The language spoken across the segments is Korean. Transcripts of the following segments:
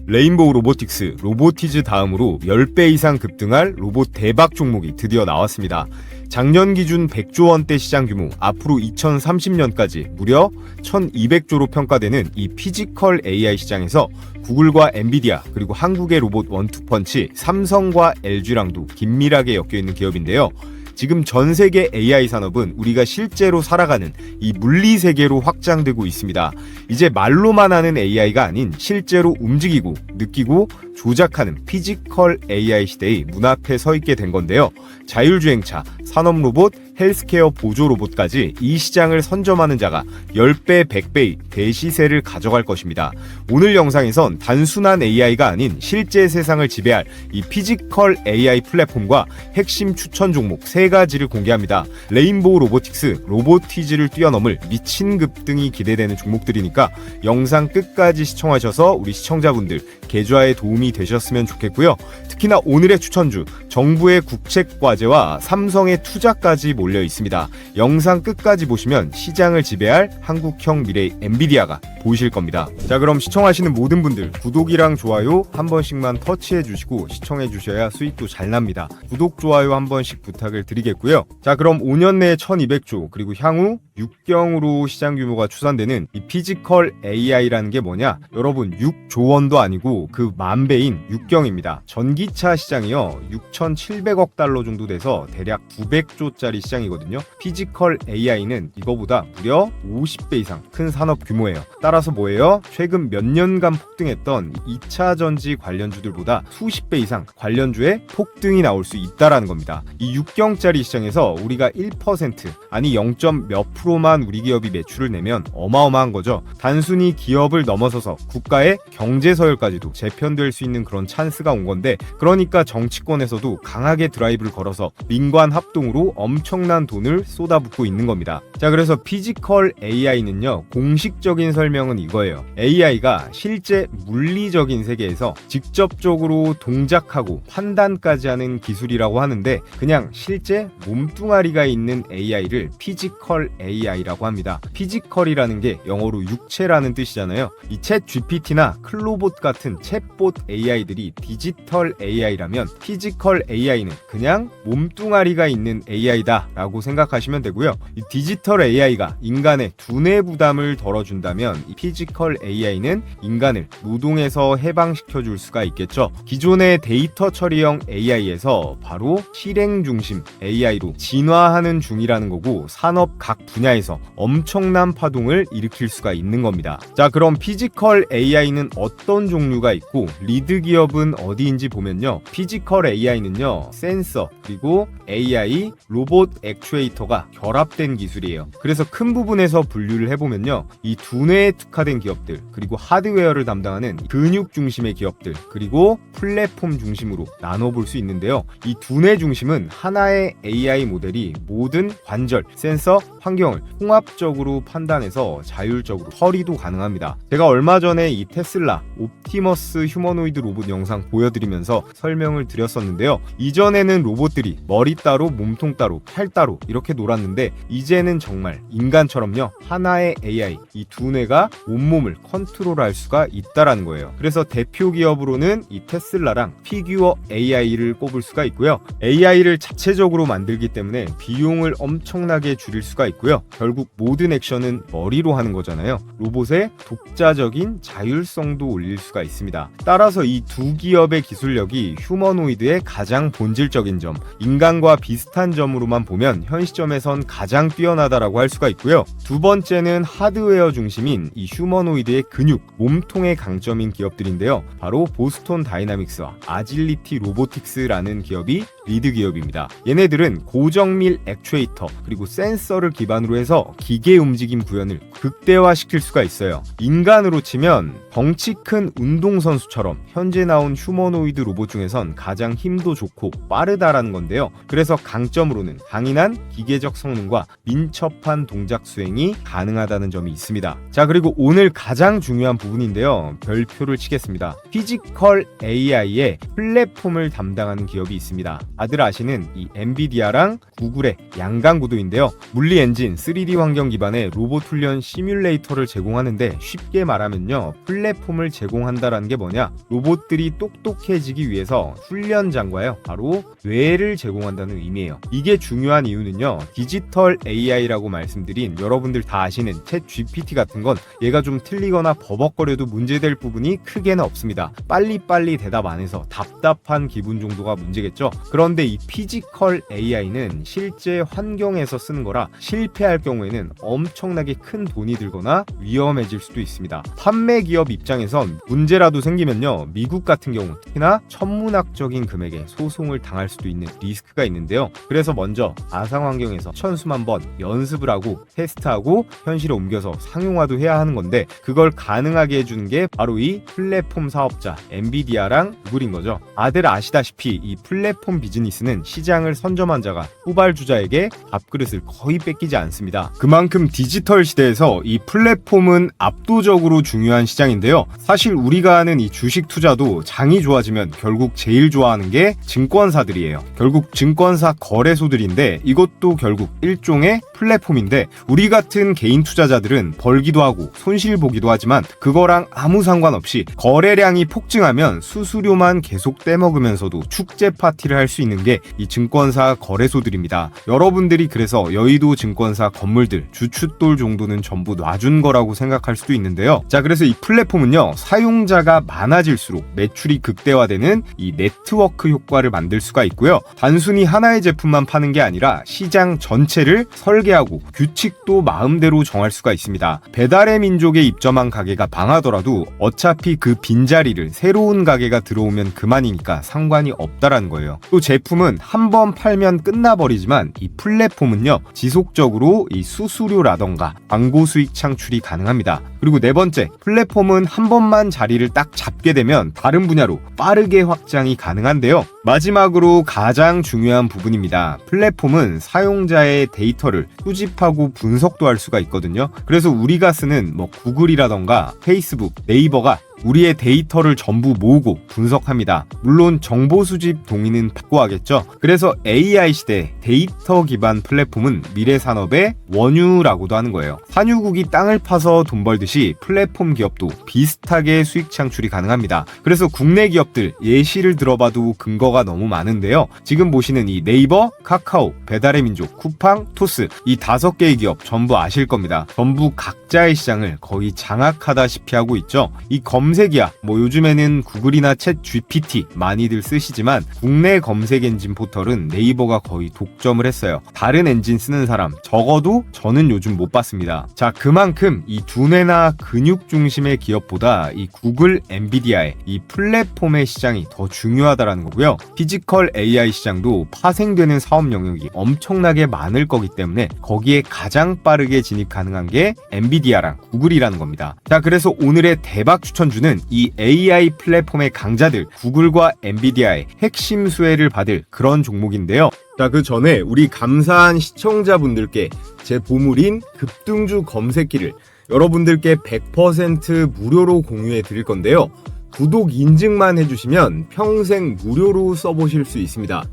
레인보우 로보틱스, 로보티즈 다음으로 10배 이상 급등할 로봇 대박 종목이 드디어 나왔습니다. 작년 기준 100조 원대 시장 규모, 앞으로 2030년까지 무려 1200조로 평가되는 이 피지컬 AI 시장에서 구글과 엔비디아, 그리고 한국의 로봇 원투펀치, 삼성과 LG랑도 긴밀하게 엮여있는 기업인데요. 지금 전 세계 AI 산업은 우리가 실제로 살아가는 이 물리 세계로 확장되고 있습니다. 이제 말로만 하는 AI가 아닌 실제로 움직이고 느끼고 조작하는 피지컬 AI 시대의 문 앞에 서 있게 된 건데요. 자율주행차, 산업로봇, 헬스케어 보조 로봇까지 이 시장을 선점하는 자가 10배, 100배의 대시세를 가져갈 것입니다. 오늘 영상에선 단순한 AI가 아닌 실제 세상을 지배할 이 피지컬 AI 플랫폼과 핵심 추천 종목 3가지를 공개합니다. 레인보우 로보틱스, 로보티즈를 뛰어넘을 미친 급등이 기대되는 종목들이니까 영상 끝까지 시청하셔서 우리 시청자분들 계좌에 도움이 되셨으면 좋겠고요. 특히나 오늘의 추천주, 정부의 국책과제와 삼성의 투자까지 몰려 있습니다. 영상 끝까지 보시면 시장을 지배할 한국형 미래 엔비디아가 보이실 겁니다. 자, 그럼 시청하시는 모든 분들 구독이랑 좋아요 한 번씩만 터치해 주시고 시청해 주셔야 수익도 잘 납니다. 구독, 좋아요 한 번씩 부탁을 드리겠고요. 자, 그럼 5년 내에 1200조, 그리고 향후 6경으로 시장 규모가 추산되는 이 피지컬 AI라는 게 뭐냐? 여러분, 6조 원도 아니고 그 만배인 6경입니다. 전기차 시장이요 6,700억 달러 정도 돼서 대략 900조짜리 시장이거든요. 피지컬 AI는 이거보다 무려 50배 이상 큰 산업 규모예요. 따라서 뭐예요? 최근 몇 년간 폭등했던 2차 전지 관련주들보다 수십 배 이상 관련주에 폭등이 나올 수 있다라는 겁니다. 이 6경짜리 시장에서 우리가 1% 아니 0. 몇 프로만 우리 기업이 매출을 내면 어마어마한 거죠. 단순히 기업을 넘어서서 국가의 경제 서열까지도 재편될 수 있는 그런 찬스가 온 건데, 그러니까 정치권에서도 강하게 드라이브를 걸어서 민관 합동으로 엄청난 돈을 쏟아붓고 있는 겁니다. 자, 그래서 피지컬 AI는요, 공식적인 설명은 이거예요. AI가 실제 물리적인 세계에서 직접적으로 동작하고 판단까지 하는 기술이라고 하는데, 그냥 실제 몸뚱아리가 있는 AI를 피지컬 AI라고 합니다. 피지컬이라는 게 영어로 육체라는 뜻이잖아요. 이 챗 GPT나 클로봇 같은 챗봇 AI들이 디지털 AI라면 피지컬 AI는 그냥 몸뚱아리가 있는 AI다 라고 생각하시면 되고요. 이 디지털 AI가 인간의 두뇌 부담을 덜어준다면 이 피지컬 AI는 인간을 노동에서 해방시켜 줄 수가 있겠죠. 기존의 데이터 처리형 AI에서 바로 실행 중심 AI로 진화하는 중이라는 거고, 산업 각 분야에서 엄청난 파동을 일으킬 수가 있는 겁니다. 자, 그럼 피지컬 AI는 어떤 종류가 있고 리드 기업은 어디인지 보면요, 피지컬 AI는요 센서 그리고 AI, 로봇 액추에이터가 결합된 기술이에요. 그래서 큰 부분에서 분류를 해보면요, 이 두뇌에 특화된 기업들, 그리고 하드웨어를 담당하는 근육 중심의 기업들, 그리고 플랫폼 중심으로 나눠볼 수 있는데요, 이 두뇌 중심은 하나의 AI 모델이 모든 관절, 센서, 환경을 통합적으로 판단해서 자율적으로 처리도 가능합니다. 제가 얼마 전에 이 테슬라 옵티머스 휴머노이드 로봇 영상 보여드리면서 설명을 드렸었는데요, 이전에는 로봇들이 머리 따로 몸통 따로 팔 따로 이렇게 놀았는데, 이제는 정말 인간처럼요 하나의 AI, 이 두뇌가 온몸을 컨트롤할 수가 있다라는 거예요. 그래서 대표 기업으로는 이 테슬라랑 피규어 AI를 꼽을 수가 있고요. AI를 자체적으로 만들기 때문에 비용을 엄청나게 줄일 수가 있고요. 결국 모든 액션은 머리로 하는 거잖아요. 로봇의 독자적인 자율성도 올릴 수가 있습니다. 따라서 이 두 기업의 기술력이 휴머노이드의 가장 본질적인 점, 인간과 비슷한 점으로만 보면 현 시점에선 가장 뛰어나다라고 할 수가 있고요. 두 번째는 하드웨어 중심인 이 휴머노이드의 근육, 몸통의 강점인 기업들인데요, 바로 보스톤 다이나믹스와 아질리티 로보틱스라는 기업이 리드 기업입니다. 얘네들은 고정밀 액추에이터 그리고 센서를 기반으로 해서 기계 움직임 구현을 극대화시킬 수가 있어요. 인간으로 치면 덩치 큰 운동선수처럼 현재 나온 휴머노이드 로봇 중에선 가장 힘도 속도 좋고 빠르다라는 건데요. 그래서 강점으로는 강인한 기계적 성능과 민첩한 동작 수행이 가능하다는 점이 있습니다. 자, 그리고 오늘 가장 중요한 부분인데요. 별표를 치겠습니다. 피지컬 AI의 플랫폼을 담당하는 기업이 있습니다. 다들 아시는 이 엔비디아랑 구글의 양강 구도인데요. 물리 엔진 3D 환경 기반의 로봇 훈련 시뮬레이터를 제공하는데 쉽게 말하면요. 플랫폼을 제공한다라는 게 뭐냐? 로봇들이 똑똑해지기 위해서 훈련장과요. 바로 뇌를 제공한다는 의미예요. 이게 중요한 이유는요. 디지털 AI라고 말씀드린 여러분들 다 아시는 챗 GPT 같은 건 얘가 좀 틀리거나 버벅거려도 문제될 부분이 크게는 없습니다. 빨리빨리 대답 안 해서 답답한 기분 정도가 문제겠죠. 그런데 이 피지컬 AI는 실제 환경에서 쓰는 거라 실패할 경우에는 엄청나게 큰 돈이 들거나 위험해질 수도 있습니다. 판매 기업 입장에선 문제라도 생기면요. 미국 같은 경우 특히나 천문학적인 금액의 소송을 당할 수도 있는 리스크가 있는데요. 그래서 먼저 가상 환경에서 천수만 번 연습을 하고 테스트하고 현실에 옮겨서 상용화도 해야 하는 건데 그걸 가능하게 해주는 게 바로 이 플랫폼 사업자 엔비디아랑 구글인 거죠. 다들 아시다시피 이 플랫폼 비즈니스는 시장을 선점한 자가 후발주자에게 밥그릇을 거의 뺏기지 않습니다. 그만큼 디지털 시대에서 이 플랫폼은 압도적으로 중요한 시장인데요. 사실 우리가 하는 이 주식 투자도 장이 좋아지면 결국 제일 좋아하는 게 증권사들이에요. 결국 증권사 거래소들인데 이것도 결국 일종의 플랫폼인데 우리 같은 개인 투자자들은 벌기도 하고 손실 보기도 하지만 그거랑 아무 상관없이 거래량이 폭증하면 수수료만 계속 떼먹으면서도 축제 파티를 할 수 있는 게 이 증권사 거래소들입니다. 여러분들이 그래서 여의도 증권사 건물들 주춧돌 정도는 전부 놔준 거라고 생각할 수도 있는데요. 자, 그래서 이 플랫폼은요. 사용자가 많아질수록 매출이 극대화되는 이 네트워크 효과를 만들 수가 있고요. 단순히 하나의 제품만 파는 게 아니라 시장 전체를 설계하고 규칙도 마음대로 정할 수가 있습니다. 배달의 민족에 입점한 가게가 망하더라도 어차피 그 빈자리를 새로운 가게가 들어오면 그만이니까 상관이 없다라는 거예요. 또 제품은 한 번 팔면 끝나버리지만 이 플랫폼은요. 지속적으로 이 수수료라던가 광고 수익 창출이 가능합니다. 그리고 네 번째, 플랫폼은 한 번만 자리를 딱 잡게 되면 다른 분야로 빠르게 확장이 가능한데요. 마지막으로 가장 중요한 부분입니다. 플랫폼은 사용자의 데이터를 수집하고 분석도 할 수가 있거든요. 그래서 우리가 쓰는 구글이라던가 페이스북, 네이버가 우리의 데이터를 전부 모으고 분석합니다. 물론 정보 수집 동의는 받고 하겠죠. 그래서 AI 시대 데이터 기반 플랫폼은 미래 산업의 원유라고도 하는 거예요. 산유국이 땅을 파서 돈 벌듯이 플랫폼 기업도 비슷하게 수익 창출이 가능합니다. 그래서 국내 기업들 예시를 들어봐도 근거가 너무 많은데요. 지금 보시는 이 네이버, 카카오, 배달의 민족, 쿠팡, 토스 이 5개의 기업 전부 아실 겁니다. 전부 각자의 시장을 거의 장악하다시피 하고 있죠. 이 검색이야 요즘에는 구글이나 챗 GPT 많이들 쓰시지만 국내 검색 엔진 포털은 네이버가 거의 독점을 했어요. 다른 엔진 쓰는 사람 적어도 저는 요즘 못 봤습니다. 자, 그만큼 이 두뇌나 근육 중심의 기업보다 이 구글, 엔비디아의 이 플랫폼의 시장이 더 중요하다라는 거고요. 피지컬 AI 시장도 파생되는 사업 영역이 엄청나게 많을 거기 때문에 거기에 가장 빠르게 진입 가능한 게 엔비디아랑 구글이라는 겁니다. 자, 그래서 오늘의 대박 추천주는 이 AI 플랫폼의 강자들 구글과 엔비디아의 핵심 수혜를 받을 그런 종목인데요. 자, 그 전에 우리 감사한 시청자분들께 제 보물인 급등주 검색기를 여러분들께 100% 무료로 공유해 드릴 건데요. 구독 인증만 해주시면 평생 무료로 써보실 수 있습니다.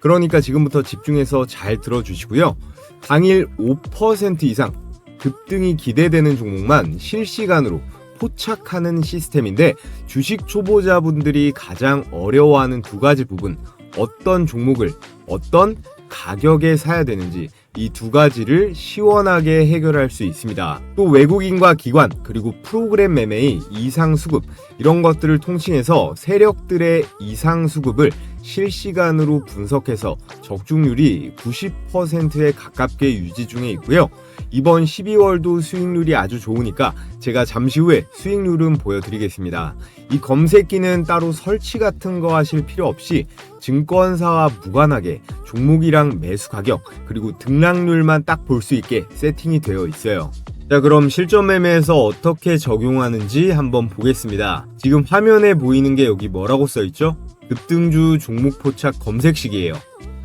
그러니까 지금부터 집중해서 잘 들어주시고요. 당일 5% 이상 급등이 기대되는 종목만 실시간으로 포착하는 시스템인데 주식 초보자분들이 가장 어려워하는 두 가지 부분, 어떤 종목을 어떤 가격에 사야 되는지 이 두 가지를 시원하게 해결할 수 있습니다. 또 외국인과 기관 그리고 프로그램 매매의 이상 수급 이런 것들을 통칭해서 세력들의 이상 수급을 실시간으로 분석해서 적중률이 90%에 가깝게 유지 중에 있고요. 이번 12월도 수익률이 아주 좋으니까 제가 잠시 후에 수익률은 보여드리겠습니다. 이 검색기는 따로 설치 같은 거 하실 필요 없이 증권사와 무관하게 종목이랑 매수 가격 그리고 등락률만 딱 볼 수 있게 세팅이 되어 있어요. 자, 그럼 실전 매매에서 어떻게 적용하는지 한번 보겠습니다. 지금 화면에 보이는 게 여기 뭐라고 써있죠? 급등주 종목 포착 검색식이에요.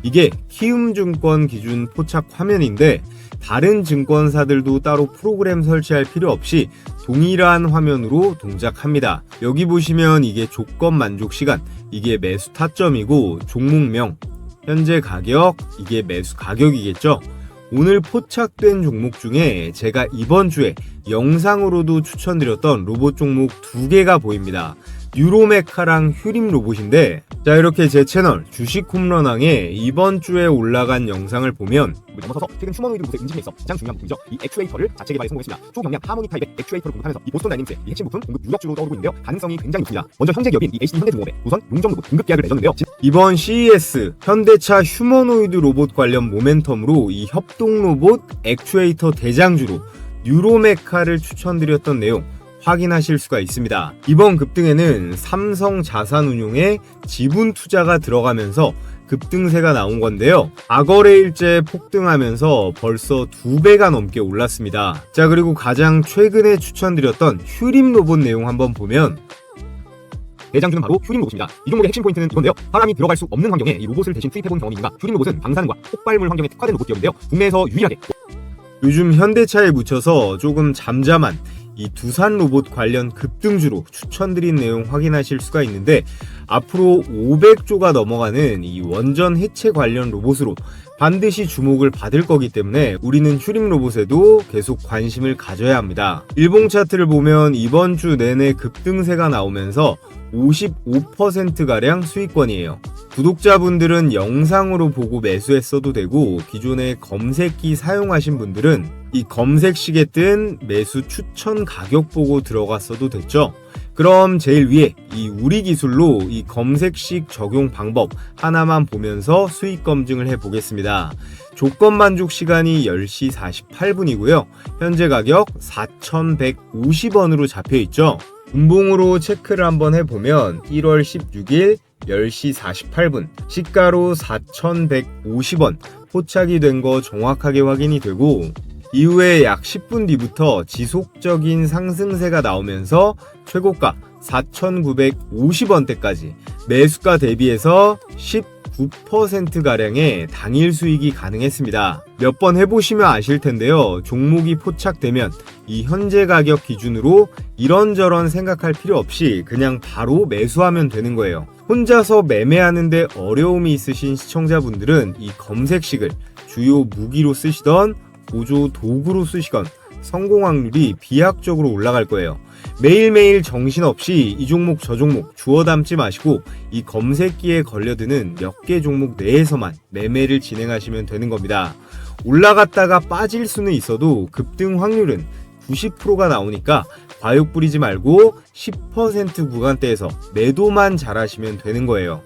이게 키움증권 기준 포착 화면인데 다른 증권사들도 따로 프로그램 설치할 필요 없이 동일한 화면으로 동작합니다. 여기 보시면 이게 조건 만족 시간, 이게 매수 타점이고 종목명, 현재 가격, 이게 매수 가격이겠죠. 오늘 포착된 종목 중에 제가 이번 주에 영상으로도 추천드렸던 로봇 종목 2개가 보입니다. 뉴로메카랑 휴림 로봇인데, 자, 이렇게 제 채널 주식 홈런왕에 이번 주에 올라간 영상을 보면 넘어서서 최근 휴머노이드 로봇의 움직임에 있어 가장 중요한 부분이죠. 이 액추에이터를 자체 개발에 성공했습니다. 초경량 하모닉 타입의 액추에이터를 공급하면서 이 보스턴 다이내믹스의 이 핵심 부품 공급 유력주로 떠오르고 있는데요. 가능성이 굉장히 높습니다. 먼저 현재 기업인 이 HD 현대중공업에 우선 용접 로봇 공급 계약을 맺었는데요. 이번 CES 현대차 휴머노이드 로봇 관련 모멘텀으로 이 협동 로봇 액추에이터 대장주로 뉴로메카를 추천드렸던 내용 확인하실 수가 있습니다. 이번 급등에는 삼성 자산운용의 지분 투자가 들어가면서 급등세가 나온 건데요. 악어레일제 폭등하면서 벌써 2배가 넘게 올랐습니다. 자, 그리고 가장 최근에 추천드렸던 휴림 로봇 내용 한번 보면 대장주는 바로 휴림 로봇입니다. 이 종목의 핵심 포인트는 이건데요. 사람이 들어갈 수 없는 환경에 이 로봇을 대신 투입해본 경험이 있는가. 휴림 로봇은 방사능과 폭발물 환경에 특화된 로봇 기업인데요. 국내에서 유일하게 요즘 현대차에 묻혀서 조금 잠잠한 이 두산 로봇 관련 급등주로 추천드린 내용 확인하실 수가 있는데, 앞으로 500조가 넘어가는 이 원전 해체 관련 로봇으로 반드시 주목을 받을 거기 때문에 우리는 휴림 로봇에도 계속 관심을 가져야 합니다. 일봉 차트를 보면 이번 주 내내 급등세가 나오면서 55%가량 수익권이에요. 구독자분들은 영상으로 보고 매수했어도 되고, 기존에 검색기 사용하신 분들은 이 검색식에 뜬 매수 추천 가격 보고 들어갔어도 됐죠. 그럼 제일 위에 이 우리 기술로 이 검색식 적용 방법 하나만 보면서 수익 검증을 해 보겠습니다. 조건 만족 시간이 10시 48분이고요. 현재 가격 4,150원으로 잡혀 있죠. 분봉으로 체크를 한번 해보면 1월 16일 10시 48분 시가로 4,150원 포착이 된 거 정확하게 확인이 되고, 이후에 약 10분 뒤부터 지속적인 상승세가 나오면서 최고가 4,950원대까지 매수가 대비해서 19%가량의 당일 수익이 가능했습니다. 몇 번 해보시면 아실 텐데요. 종목이 포착되면 이 현재 가격 기준으로 이런저런 생각할 필요 없이 그냥 바로 매수하면 되는 거예요. 혼자서 매매하는데 어려움이 있으신 시청자분들은 이 검색식을 주요 무기로 쓰시던 보조 도구로 쓰시건 성공 확률이 비약적으로 올라갈 거예요. 매일매일 정신없이 이 종목 저 종목 주워 담지 마시고 이 검색기에 걸려드는 몇 개 종목 내에서만 매매를 진행하시면 되는 겁니다. 올라갔다가 빠질 수는 있어도 급등 확률은 90%가 나오니까 과욕 부리지 말고 10% 구간대에서 매도만 잘하시면 되는 거예요.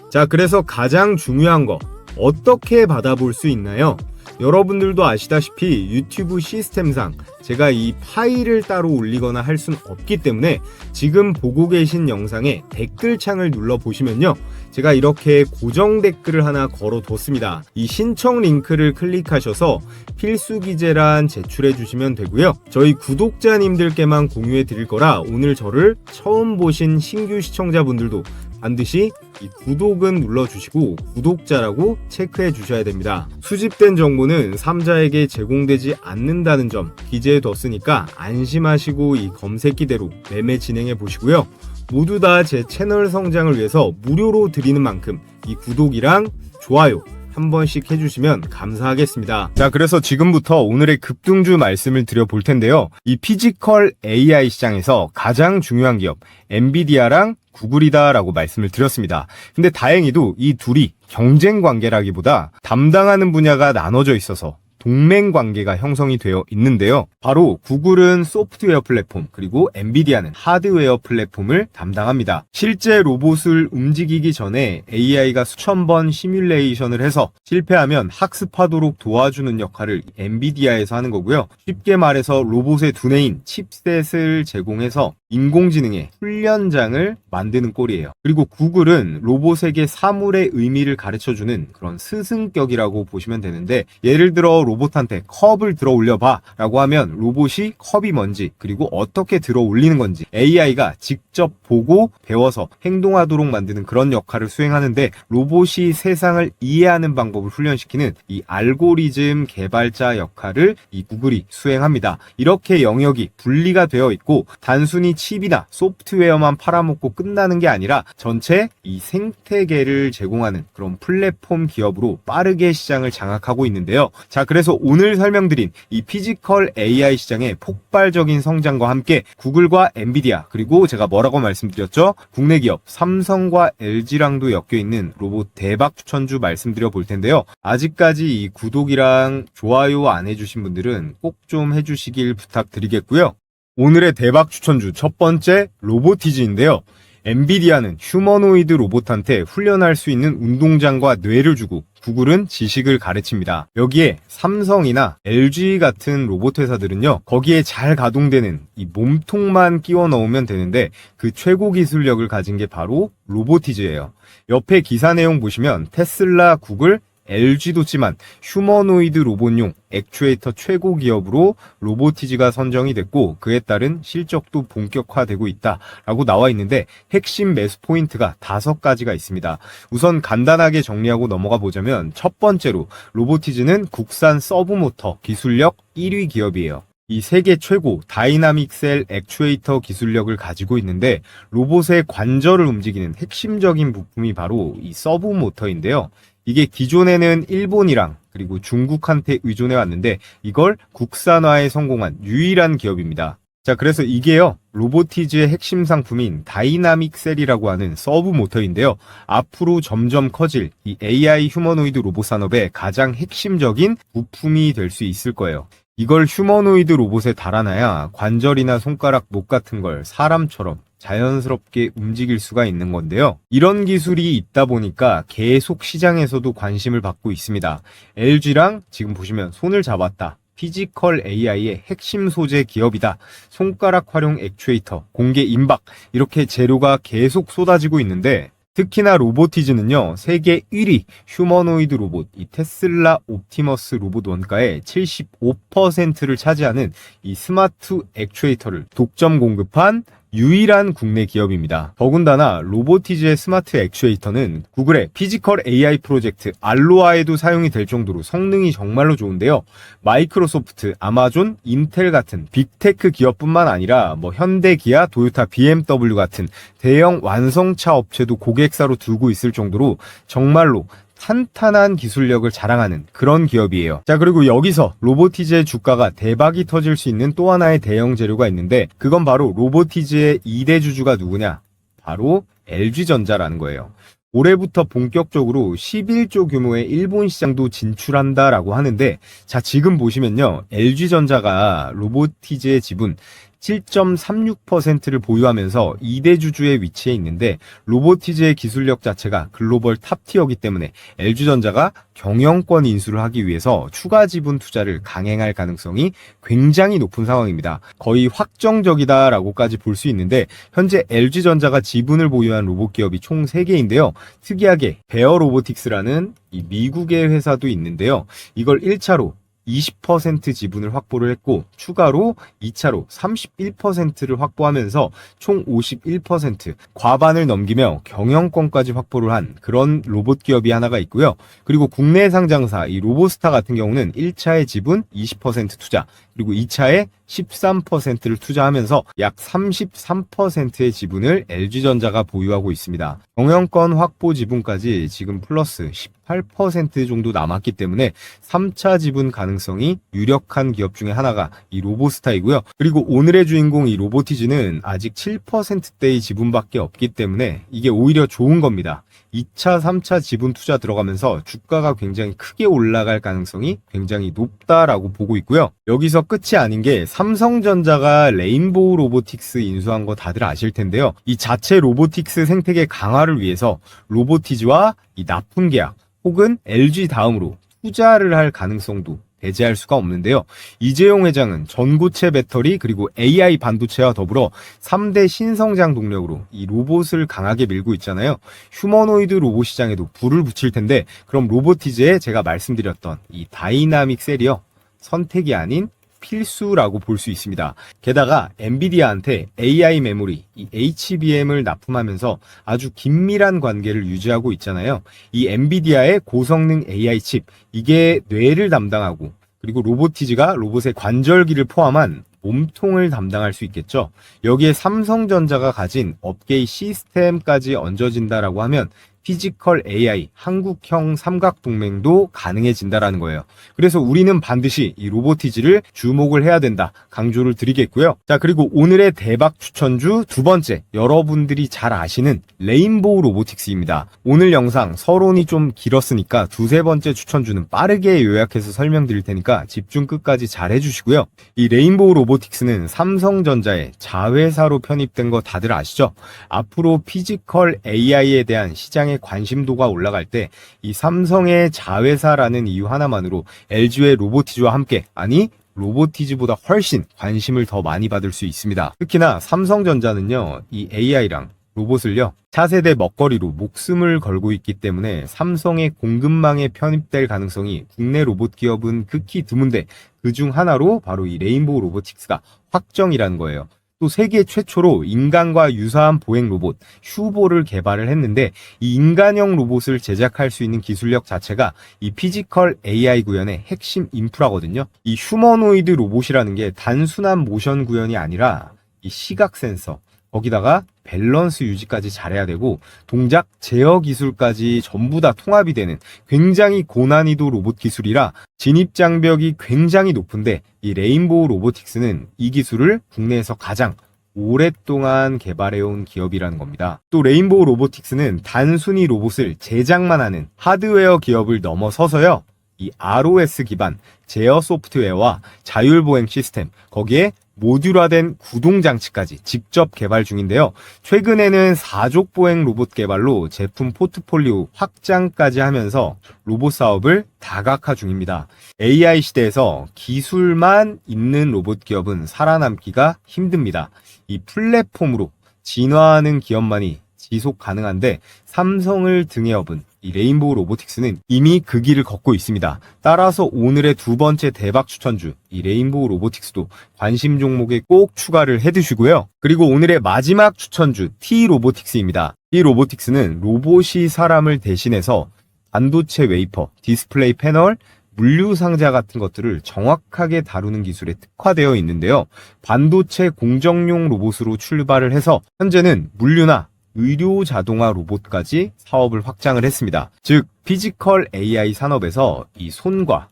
자, 그래서 가장 중요한 거 어떻게 받아볼 수 있나요? 여러분들도 아시다시피 유튜브 시스템상 제가 이 파일을 따로 올리거나 할 수는 없기 때문에 지금 보고 계신 영상에 댓글창을 눌러보시면요, 제가 이렇게 고정 댓글을 하나 걸어뒀습니다. 이 신청 링크를 클릭하셔서 필수 기재란 제출해 주시면 되고요. 저희 구독자님들께만 공유해 드릴 거라 오늘 저를 처음 보신 신규 시청자분들도 반드시 이 구독은 눌러주시고 구독자라고 체크해 주셔야 됩니다. 수집된 정보는 3자에게 제공되지 않는다는 점 기재해 뒀으니까 안심하시고 이 검색기대로 매매 진행해 보시고요. 모두 다 제 채널 성장을 위해서 무료로 드리는 만큼 이 구독이랑 좋아요 한 번씩 해주시면 감사하겠습니다. 자, 그래서 지금부터 오늘의 급등주 말씀을 드려볼 텐데요. 이 피지컬 AI 시장에서 가장 중요한 기업 엔비디아랑 구글이다 라고 말씀을 드렸습니다. 근데 다행히도 이 둘이 경쟁 관계라기보다 담당하는 분야가 나눠져 있어서 동맹 관계가 형성이 되어 있는데요. 바로 구글은 소프트웨어 플랫폼, 그리고 엔비디아는 하드웨어 플랫폼을 담당합니다. 실제 로봇을 움직이기 전에 AI가 수천 번 시뮬레이션을 해서 실패하면 학습하도록 도와주는 역할을 엔비디아에서 하는 거고요. 쉽게 말해서 로봇의 두뇌인 칩셋을 제공해서 인공지능의 훈련장을 만드는 꼴이에요. 그리고 구글은 로봇에게 사물의 의미를 가르쳐주는 그런 스승격이라고 보시면 되는데, 예를 들어 로봇한테 컵을 들어 올려봐 라고 하면 로봇이 컵이 뭔지 그리고 어떻게 들어 올리는 건지 AI가 직접 보고 배워서 행동하도록 만드는 그런 역할을 수행하는데, 로봇이 세상을 이해하는 방법을 훈련시키는 이 알고리즘 개발자 역할을 이 구글이 수행합니다. 이렇게 영역이 분리가 되어 있고, 단순히 칩이나 소프트웨어만 팔아먹고 끝나는 게 아니라 전체 이 생태계를 제공하는 그런 플랫폼 기업으로 빠르게 시장을 장악하고 있는데요. 자, 그래서 오늘 설명드린 이 피지컬 AI 시장의 폭발적인 성장과 함께 구글과 엔비디아, 그리고 제가 뭐라고 말씀드렸죠? 국내 기업 삼성과 LG랑도 엮여있는 로봇 대박 추천주 말씀드려 볼 텐데요. 아직까지 이 구독이랑 좋아요 안 해주신 분들은 꼭 좀 해주시길 부탁드리겠고요. 오늘의 대박 추천주 첫 번째, 로보티즈인데요. 엔비디아는 휴머노이드 로봇한테 훈련할 수 있는 운동장과 뇌를 주고 구글은 지식을 가르칩니다. 여기에 삼성이나 LG 같은 로봇 회사들은요, 거기에 잘 가동되는 이 몸통만 끼워 넣으면 되는데 그 최고 기술력을 가진 게 바로 로보티즈예요. 옆에 기사 내용 보시면 테슬라, 구글, LG도 찌만 휴머노이드 로봇용 액추에이터 최고 기업으로 로보티즈가 선정이 됐고, 그에 따른 실적도 본격화되고 있다라고 나와 있는데, 핵심 매수 포인트가 5가지가 있습니다. 우선 간단하게 정리하고 넘어가 보자면, 첫 번째로 로보티즈는 국산 서브모터 기술력 1위 기업이에요. 이 세계 최고 다이나믹 셀 액추에이터 기술력을 가지고 있는데, 로봇의 관절을 움직이는 핵심적인 부품이 바로 이 서브모터인데요. 이게 기존에는 일본이랑 그리고 중국한테 의존해 왔는데 이걸 국산화에 성공한 유일한 기업입니다. 자, 그래서 이게요, 로보티즈의 핵심 상품인 다이나믹 셀이라고 하는 서브 모터인데요. 앞으로 점점 커질 이 AI 휴머노이드 로봇 산업의 가장 핵심적인 부품이 될 수 있을 거예요. 이걸 휴머노이드 로봇에 달아놔야 관절이나 손가락, 목 같은 걸 사람처럼 자연스럽게 움직일 수가 있는 건데요. 이런 기술이 있다 보니까 계속 시장에서도 관심을 받고 있습니다. LG랑 지금 보시면 손을 잡았다. 피지컬 AI의 핵심 소재 기업이다. 손가락 활용 액추에이터, 공개 임박, 이렇게 재료가 계속 쏟아지고 있는데, 특히나 로보티즈는요, 세계 1위 휴머노이드 로봇 이 테슬라 옵티머스 로봇 원가의 75%를 차지하는 이 스마트 액추에이터를 독점 공급한 유일한 국내 기업입니다. 더군다나 로보티즈의 스마트 액추에이터는 구글의 피지컬 AI 프로젝트 알로아에도 사용이 될 정도로 성능이 정말로 좋은데요. 마이크로소프트, 아마존, 인텔 같은 빅테크 기업뿐만 아니라 현대, 기아, 도요타, BMW 같은 대형 완성차 업체도 고객사로 두고 있을 정도로 정말로 탄탄한 기술력을 자랑하는 그런 기업이에요. 자, 그리고 여기서 로보티즈의 주가가 대박이 터질 수 있는 또 하나의 대형 재료가 있는데, 그건 바로 로보티즈의 2대 주주가 누구냐? 바로 LG전자라는 거예요. 올해부터 본격적으로 11조 규모의 일본 시장도 진출한다라고 하는데, 자, 지금 보시면요, LG전자가 로보티즈의 지분 7.36%를 보유하면서 2대 주주의 위치에 있는데, 로보티즈의 기술력 자체가 글로벌 탑티어이기 때문에 LG전자가 경영권 인수를 하기 위해서 추가 지분 투자를 강행할 가능성이 굉장히 높은 상황입니다. 거의 확정적이다라고까지 볼 수 있는데, 현재 LG전자가 지분을 보유한 로봇 기업이 총 3개인데요. 특이하게 베어 로보틱스라는 이 미국의 회사도 있는데요. 이걸 1차로 20% 지분을 확보를 했고, 추가로 2차로 31%를 확보하면서 총 51%, 과반을 넘기며 경영권까지 확보를 한 그런 로봇 기업이 하나가 있고요. 그리고 국내 상장사 이 로보스타 같은 경우는 1차의 지분 20% 투자, 그리고 2차에 13%를 투자하면서 약 33%의 지분을 LG전자가 보유하고 있습니다. 경영권 확보 지분까지 지금 플러스 18% 정도 남았기 때문에 3차 지분 가능성이 유력한 기업 중에 하나가 이 로보스타이고요. 그리고 오늘의 주인공 이 로보티즈는 아직 7%대의 지분밖에 없기 때문에 이게 오히려 좋은 겁니다. 2차, 3차 지분 투자 들어가면서 주가가 굉장히 크게 올라갈 가능성이 굉장히 높다라고 보고 있고요. 여기서 끝이 아닌 게, 삼성전자가 레인보우 로보틱스 인수한 거 다들 아실 텐데요. 이 자체 로보틱스 생태계 강화를 위해서 로보티즈와 이 납품 계약 혹은 LG 다음으로 투자를 할 가능성도 배제할 수가 없는데요. 이재용 회장은 전고체 배터리 그리고 AI 반도체와 더불어 3대 신성장 동력으로 이 로봇을 강하게 밀고 있잖아요. 휴머노이드 로봇 시장에도 불을 붙일 텐데, 그럼 로보티즈에 제가 말씀드렸던 이 다이나믹 셀이요, 선택이 아닌 필수라고 볼 수 있습니다. 게다가 엔비디아한테 AI 메모리, 이 HBM을 납품하면서 아주 긴밀한 관계를 유지하고 있잖아요. 이 엔비디아의 고성능 AI 칩, 이게 뇌를 담당하고, 그리고 로보티즈가 로봇의 관절기를 포함한 몸통을 담당할 수 있겠죠. 여기에 삼성전자가 가진 업계의 시스템까지 얹어진다라고 하면 피지컬 AI 한국형 삼각동맹도 가능해진다라는 거예요. 그래서 우리는 반드시 이 로보티즈를 주목을 해야 된다, 강조를 드리겠고요. 자, 그리고 오늘의 대박 추천주 두 번째, 여러분들이 잘 아시는 레인보우 로보틱스입니다. 오늘 영상 서론이 좀 길었으니까 두세 번째 추천주는 빠르게 요약해서 설명드릴 테니까 집중 끝까지 잘 해주시고요. 이 레인보우 로보틱스는 삼성전자의 자회사로 편입된 거 다들 아시죠? 앞으로 피지컬 AI에 대한 시장의 관심도가 올라갈 때 이 삼성의 자회사라는 이유 하나만으로 LG의 로보티즈와 함께, 아니 로보티즈보다 훨씬 관심을 더 많이 받을 수 있습니다. 특히나 삼성전자는요, 이 AI랑 로봇을요, 차세대 먹거리로 목숨을 걸고 있기 때문에 삼성의 공급망에 편입될 가능성이 국내 로봇 기업은 극히 드문데, 그중 하나로 바로 이 레인보우 로보틱스가 확정이라는 거예요. 또 세계 최초로 인간과 유사한 보행 로봇 휴보를 개발을 했는데, 이 인간형 로봇을 제작할 수 있는 기술력 자체가 이 피지컬 AI 구현의 핵심 인프라거든요. 이 휴머노이드 로봇이라는 게 단순한 모션 구현이 아니라 이 시각 센서, 거기다가 밸런스 유지까지 잘해야 되고 동작 제어 기술까지 전부 다 통합이 되는 굉장히 고난이도 로봇 기술이라 진입 장벽이 굉장히 높은데, 이 레인보우 로보틱스는 이 기술을 국내에서 가장 오랫동안 개발해온 기업이라는 겁니다. 또 레인보우 로보틱스는 단순히 로봇을 제작만 하는 하드웨어 기업을 넘어서서요, 이 ROS 기반 제어 소프트웨어와 자율보행 시스템, 거기에 모듈화된 구동장치까지 직접 개발 중인데요. 최근에는 4족 보행 로봇 개발로 제품 포트폴리오 확장까지 하면서 로봇 사업을 다각화 중입니다. AI 시대에서 기술만 있는 로봇 기업은 살아남기가 힘듭니다. 이 플랫폼으로 진화하는 기업만이 지속 가능한데, 삼성을 등에 업은 이 레인보우 로보틱스는 이미 그 길을 걷고 있습니다. 따라서 오늘의 두 번째 대박 추천주, 이 레인보우 로보틱스도 관심 종목에 꼭 추가를 해두시고요. 그리고 오늘의 마지막 추천주 T-로보틱스입니다. T-로보틱스는 로봇이 사람을 대신해서 반도체 웨이퍼, 디스플레이 패널, 물류 상자 같은 것들을 정확하게 다루는 기술에 특화되어 있는데요. 반도체 공정용 로봇으로 출발을 해서 현재는 물류나 의료 자동화 로봇까지 사업을 확장을 했습니다. 즉 피지컬 AI 산업에서 이 손과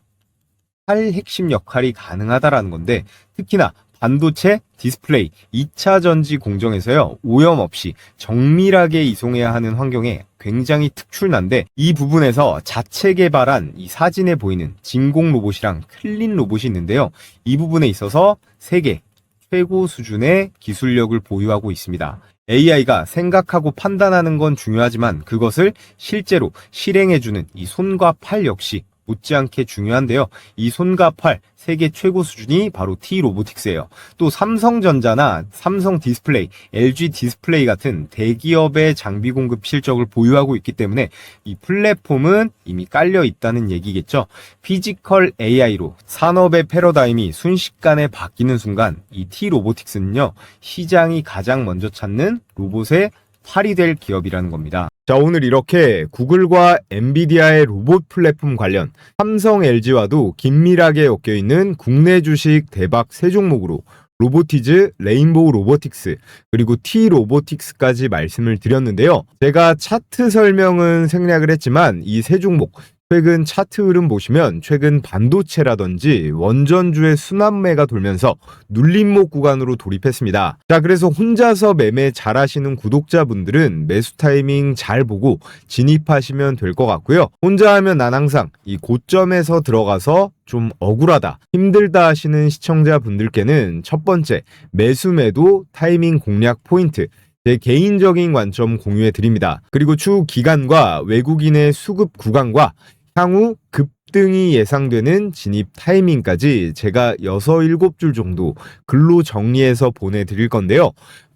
팔 핵심 역할이 가능하다라는 건데, 특히나 반도체, 디스플레이, 2차 전지 공정에서요, 오염 없이 정밀하게 이송해야 하는 환경에 굉장히 특출난데, 이 부분에서 자체 개발한 이 사진에 보이는 진공 로봇이랑 클린 로봇이 있는데요. 이 부분에 있어서 세계 최고 수준의 기술력을 보유하고 있습니다. AI가 생각하고 판단하는 건 중요하지만 그것을 실제로 실행해주는 이 손과 팔 역시 못지않게 중요한데요. 이 손과 팔 세계 최고 수준이 바로 T-로보틱스예요. 또 삼성전자나 삼성 디스플레이, LG 디스플레이 같은 대기업의 장비 공급 실적을 보유하고 있기 때문에 이 플랫폼은 이미 깔려 있다는 얘기겠죠. 피지컬 AI로 산업의 패러다임이 순식간에 바뀌는 순간 이 T-로보틱스는요, 시장이 가장 먼저 찾는 로봇의 팔이 될 기업이라는 겁니다. 자, 오늘 이렇게 구글과 엔비디아의 로봇 플랫폼 관련, 삼성, LG와도 긴밀하게 엮여있는 국내 주식 대박 세 종목으로 로보티즈, 레인보우 로보틱스, 그리고 T-로보틱스까지 말씀을 드렸는데요. 제가 차트 설명은 생략을 했지만 이 세 종목 최근 차트 흐름 보시면 최근 반도체라든지 원전주의 순환매가 돌면서 눌림목 구간으로 돌입했습니다. 자, 그래서 혼자서 매매 잘하시는 구독자분들은 매수 타이밍 잘 보고 진입하시면 될 것 같고요. 혼자 하면 난 항상 이 고점에서 들어가서 좀 억울하다, 힘들다 하시는 시청자분들께는 첫 번째, 매수 매도 타이밍 공략 포인트, 제 개인적인 관점 공유해 드립니다. 그리고 추후 기간과 외국인의 수급 구간과 향후 급등이 예상되는 진입 타이밍까지 제가 6, 7줄 정도 글로 정리해서 보내드릴 건데요.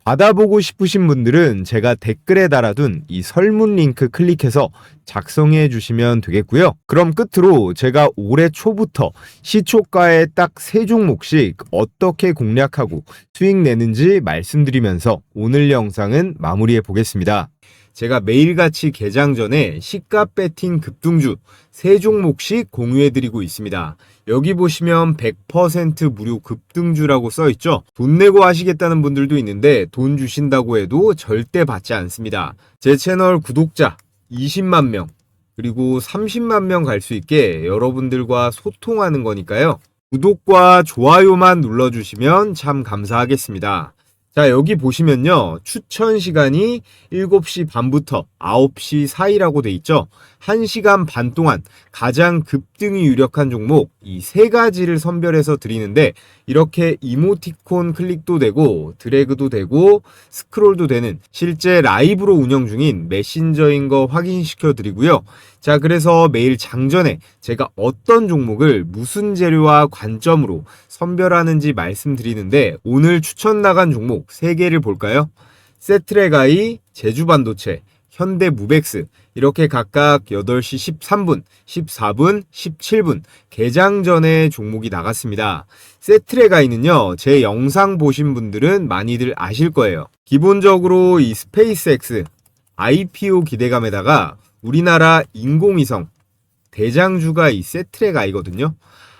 받아보고 싶으신 분들은 제가 댓글에 달아둔 이 설문 링크 클릭해서 작성해 주시면 되겠고요. 그럼 끝으로 제가 올해 초부터 시초가에 딱 3종목씩 어떻게 공략하고 수익 내는지 말씀드리면서 오늘 영상은 마무리해 보겠습니다. 제가 매일같이 개장 전에 시가 배팅 급등주 3종목씩 공유해드리고 있습니다. 여기 보시면 100% 무료 급등주라고 써있죠. 돈 내고 하시겠다는 분들도 있는데 돈 주신다고 해도 절대 받지 않습니다. 제 채널 구독자 20만 명 그리고 30만 명 갈 수 있게 여러분들과 소통하는 거니까요. 구독과 좋아요만 눌러주시면 참 감사하겠습니다. 자, 여기 보시면요. 추천 시간이 7시 반부터 9시 사이라고 돼 있죠. 1시간 반 동안 가장 급등이 유력한 종목 이 3가지를 선별해서 드리는데 이렇게 이모티콘 클릭도 되고 드래그도 되고 스크롤도 되는 실제 라이브로 운영 중인 메신저인 거 확인시켜 드리고요. 자, 그래서 매일 장전에 제가 어떤 종목을 무슨 재료와 관점으로 선별하는지 말씀드리는데 오늘 추천 나간 종목 3개를 볼까요? 세트레가이, 제주반도체, 현대무벡스 이렇게 각각 8시 13분, 14분, 17분 개장 전에 종목이 나갔습니다. 세트레가이는요. 제 영상 보신 분들은 많이들 아실 거예요. 기본적으로 이 스페이스X IPO 기대감에다가 우리나라 인공위성 대장주가 이 세트레가이거든요.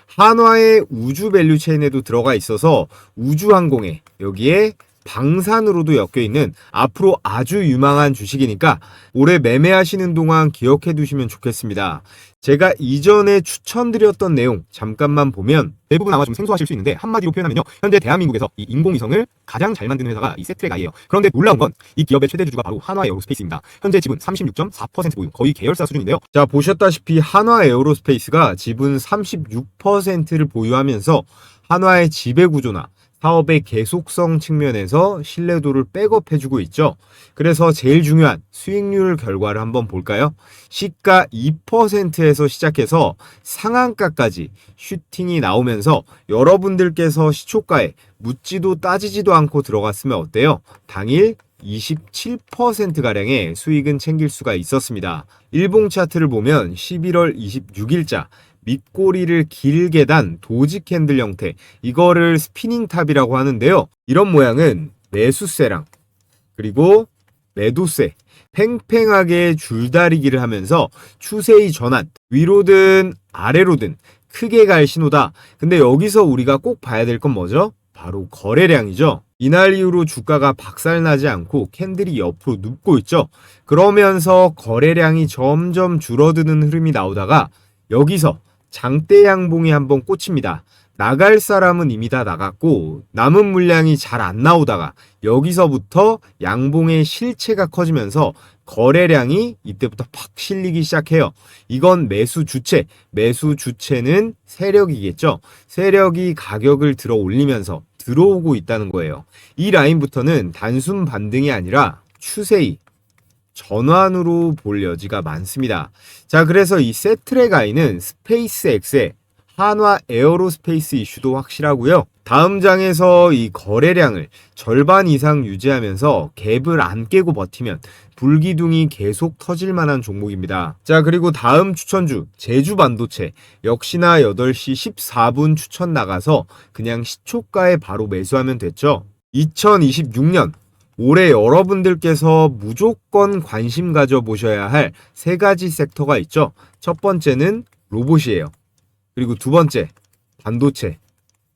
한화의 우주 밸류체인에도 들어가 있어서 우주항공에 여기에 방산으로도 엮여있는 앞으로 아주 유망한 주식이니까 올해 매매하시는 동안 기억해 두시면 좋겠습니다. 제가 이전에 추천드렸던 내용 잠깐만 보면 대부분 아마 좀 생소하실 수 있는데 한마디로 표현하면요. 현재 대한민국에서 이 인공위성을 가장 잘 만드는 회사가 이 세트레가이에요. 그런데 놀라운 건 이 기업의 최대 주주가 바로 한화에어로스페이스입니다. 현재 지분 36.4% 보유, 거의 계열사 수준인데요. 자, 보셨다시피 한화에어로스페이스가 지분 36%를 보유하면서 한화의 지배구조나 사업의 계속성 측면에서 신뢰도를 백업해주고 있죠. 그래서 제일 중요한 수익률 결과를 한번 볼까요? 시가 2%에서 시작해서 상한가까지 슈팅이 나오면서 여러분들께서 시초가에 묻지도 따지지도 않고 들어갔으면 어때요? 당일 27%가량의 수익은 챙길 수가 있었습니다. 일봉 차트를 보면 11월 26일자 밑꼬리를 길게 단 도지 캔들 형태, 이거를 스피닝 탑이라고 하는데요. 이런 모양은 매수세랑 그리고 매도세 팽팽하게 줄다리기를 하면서 추세의 전환, 위로든 아래로든 크게 갈 신호다. 근데 여기서 우리가 꼭 봐야 될 건 뭐죠? 바로 거래량이죠. 이날 이후로 주가가 박살나지 않고 캔들이 옆으로 눕고 있죠. 그러면서 거래량이 점점 줄어드는 흐름이 나오다가 여기서 장대 양봉이 한번 꽂힙니다. 나갈 사람은 이미 다 나갔고 남은 물량이 잘 안 나오다가 여기서부터 양봉의 실체가 커지면서 거래량이 이때부터 팍 실리기 시작해요. 이건 매수 주체는 세력이겠죠. 세력이 가격을 들어 올리면서 들어오고 있다는 거예요. 이 라인부터는 단순 반등이 아니라 추세의 전환으로 볼 여지가 많습니다. 자, 그래서 이 세트레가이는 스페이스X의 한화 에어로스페이스 이슈도 확실하고요. 다음 장에서 이 거래량을 절반 이상 유지하면서 갭을 안 깨고 버티면 불기둥이 계속 터질 만한 종목입니다. 자, 그리고 다음 추천주 제주반도체 역시나 8시 14분 추천 나가서 그냥 시초가에 바로 매수하면 됐죠. 2026년 올해 여러분들께서 무조건 관심 가져보셔야 할 3가지 섹터가 있죠. 첫 번째는 로봇이에요. 그리고 두 번째, 반도체.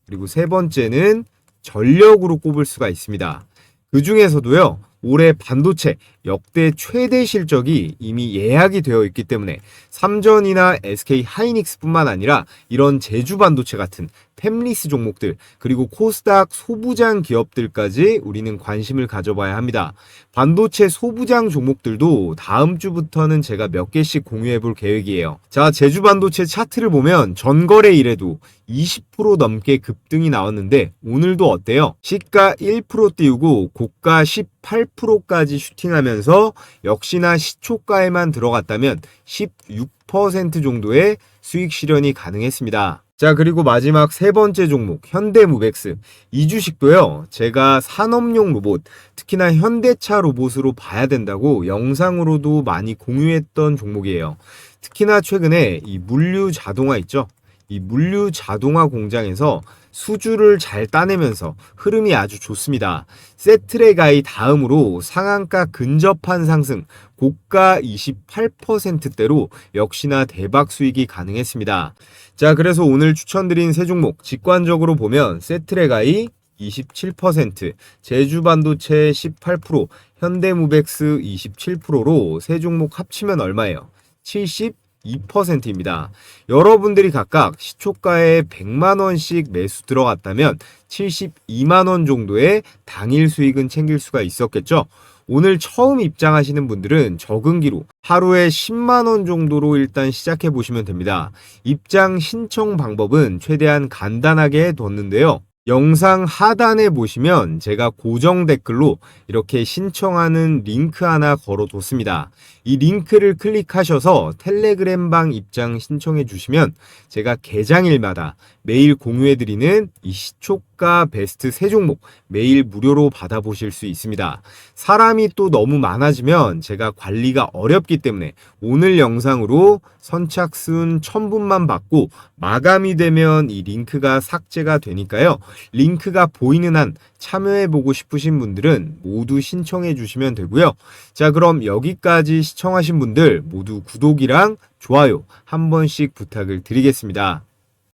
그리고 세 번째는 전력으로 꼽을 수가 있습니다. 그 중에서도요, 올해 반도체 역대 최대 실적이 이미 예약이 되어 있기 때문에 삼전이나 SK 하이닉스뿐만 아니라 이런 제주 반도체 같은 팹리스 종목들 그리고 코스닥 소부장 기업들까지 우리는 관심을 가져봐야 합니다. 반도체 소부장 종목들도 다음 주부터는 제가 몇 개씩 공유해 볼 계획이에요. 자, 제주 반도체 차트를 보면 전거래일에도 20% 넘게 급등이 나왔는데 오늘도 어때요? 시가 1% 띄우고 고가 10 18%까지 슈팅하면서 역시나 시초가에만 들어갔다면 16% 정도의 수익 실현이 가능했습니다. 자, 그리고 마지막 세 번째 종목 현대무벡스. 이 주식도요, 제가 산업용 로봇, 특히나 현대차 로봇으로 봐야 된다고 영상으로도 많이 공유했던 종목이에요. 특히나 최근에 이 물류 자동화 있죠? 이 물류 자동화 공장에서 수주를 잘 따내면서 흐름이 아주 좋습니다. 세트레가이 다음으로 상한가 근접한 상승, 고가 28%대로 역시나 대박 수익이 가능했습니다. 자, 그래서 오늘 추천드린 세 종목 직관적으로 보면 세트레가이 27%, 제주반도체 18%, 현대무벡스 27%로 세 종목 합치면 얼마예요? 72%입니다. 여러분들이 각각 시초가에 100만원씩 매수 들어갔다면 72만원 정도의 당일 수익은 챙길 수가 있었겠죠? 오늘 처음 입장하시는 분들은 적응기로 하루에 10만원 정도로 일단 시작해 보시면 됩니다. 입장 신청 방법은 최대한 간단하게 뒀는데요. 영상 하단에 보시면 제가 고정 댓글로 이렇게 신청하는 링크 하나 걸어뒀습니다. 이 링크를 클릭하셔서 텔레그램방 입장 신청해 주시면 제가 개장일마다 매일 공유해드리는 이 시초가 베스트 세 종목 매일 무료로 받아보실 수 있습니다. 사람이 또 너무 많아지면 제가 관리가 어렵기 때문에 오늘 영상으로 선착순 1000분만 받고 마감이 되면 이 링크가 삭제가 되니까요. 링크가 보이는 한 참여해보고 싶으신 분들은 모두 신청해 주시면 되고요. 자, 그럼 여기까지 시청하신 분들 모두 구독이랑 좋아요 한 번씩 부탁을 드리겠습니다.